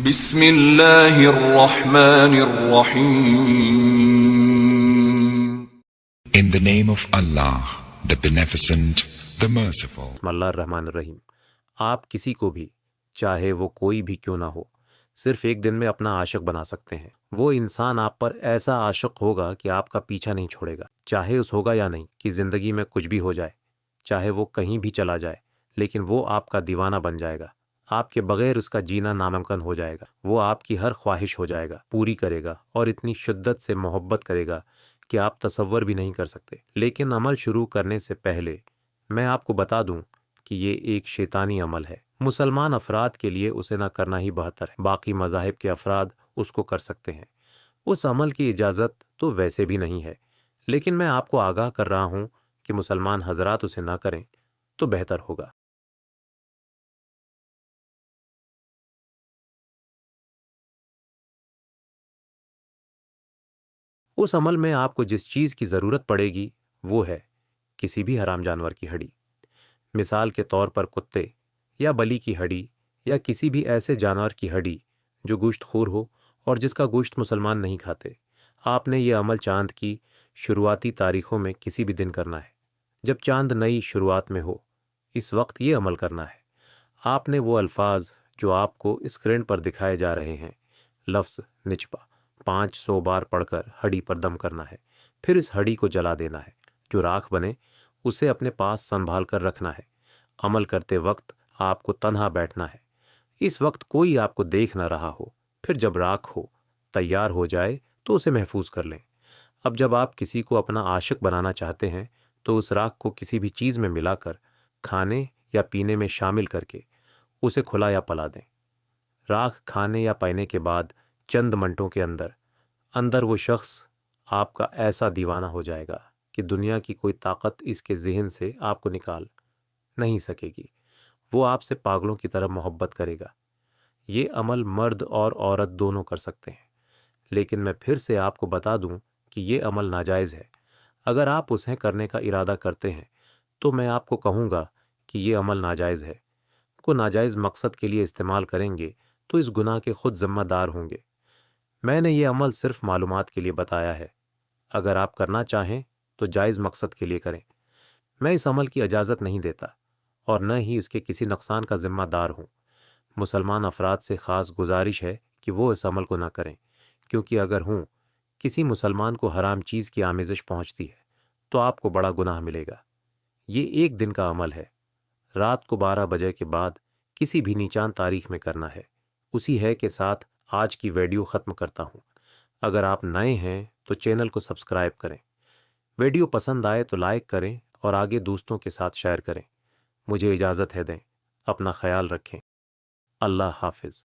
बिस्मिल्लाहिर्रहमानिर्रहीम। In the name of Allah, the Beneficent, the Merciful. बिस्मिल्लाहिर्रहमानिर्रहीम। आप किसी को भी, चाहे वो कोई भी क्यों ना हो, सिर्फ एक दिन में अपना आशिक बना सकते हैं। वो इंसान आप पर ऐसा आशिक होगा कि आपका पीछा नहीं छोड़ेगा, चाहे उस होगा या नहीं कि ज़िंदगी में कुछ भी हो जाए, चाहे वो कहीं भी चला जाए, लेकिन वो आपका दीवाना बन जाएगा। आपके बगैर उसका जीना नामुमकिन हो जाएगा। वो आपकी हर ख्वाहिश हो जाएगा, पूरी करेगा और इतनी शिद्दत से मोहब्बत करेगा कि आप तसव्वुर भी नहीं कर सकते। लेकिन अमल शुरू करने से पहले मैं आपको बता दूं कि ये एक शैतानी अमल है। मुसलमान अफराद के लिए उसे ना करना ही बेहतर है। बाकी मज़ाहिब के अफराद उसको कर सकते हैं। उस अमल की इजाज़त तो वैसे भी नहीं है, लेकिन मैं आपको आगाह कर रहा हूं कि मुसलमान हजरात उसे ना करें तो बेहतर होगा। उस अमल में आपको जिस चीज़ की ज़रूरत पड़ेगी वो है किसी भी हराम जानवर की हड्डी। मिसाल के तौर पर कुत्ते या बली की हड्डी या किसी भी ऐसे जानवर की हड्डी जो गोश्तखोर हो और जिसका गोश्त मुसलमान नहीं खाते। आपने ये अमल चांद की शुरुआती तारीखों में किसी भी दिन करना है, जब चांद नई शुरुआत में हो। इस वक्त ये अमल करना है। आपने वो अल्फाज जो आपको स्क्रीन पर दिखाए जा रहे हैं, लफ्ज़ निचपा 500 बार पढ़कर हड्डी पर दम करना है। फिर इस हड्डी को जला देना है। जो राख बने उसे अपने पास संभाल कर रखना है। अमल करते वक्त आपको तन्हा बैठना है। इस वक्त कोई आपको देख न रहा हो। फिर जब राख हो तैयार हो जाए तो उसे महफूज कर लें। अब जब आप किसी को अपना आशिक बनाना चाहते हैं तो उस राख को किसी भी चीज़ में मिलाकर खाने या पीने में शामिल करके उसे खुला या पला दें। राख खाने या पीने के बाद चंद मिनटों के अंदर अंदर वो शख्स आपका ऐसा दीवाना हो जाएगा कि दुनिया की कोई ताकत इसके जहन से आपको निकाल नहीं सकेगी। वो आपसे पागलों की तरह मोहब्बत करेगा। ये अमल मर्द और औरत दोनों कर सकते हैं, लेकिन मैं फिर से आपको बता दूं कि ये अमल नाजायज़ है। अगर आप उसे करने का इरादा करते हैं तो मैं आपको कहूँगा कि ये अमल नाजायज़ है। को नाजायज़ मकसद के लिए इस्तेमाल करेंगे तो इस गुनाह के खुद ज़िम्मेदार होंगे। मैंने ये अमल सिर्फ मालूमात के लिए बताया है। अगर आप करना चाहें तो जायज़ मकसद के लिए करें। मैं इस अमल की इजाज़त नहीं देता और न ही उसके किसी नुकसान का ज़िम्मेदार हूँ। मुसलमान अफराद से ख़ास गुजारिश है कि वो इस अमल को ना करें, क्योंकि अगर किसी मुसलमान को हराम चीज़ की आमेज़श पहुँचती है तो आपको बड़ा गुनाह मिलेगा। ये एक दिन का अमल है। रात को 12 बजे के बाद किसी भी नीचान तारीख में करना है। उसी है के साथ आज की वीडियो ख़त्म करता हूँ। अगर आप नए हैं तो चैनल को सब्सक्राइब करें। वीडियो पसंद आए तो लाइक करें और आगे दोस्तों के साथ शेयर करें। मुझे इजाज़त है दें। अपना ख्याल रखें। अल्लाह हाफिज़।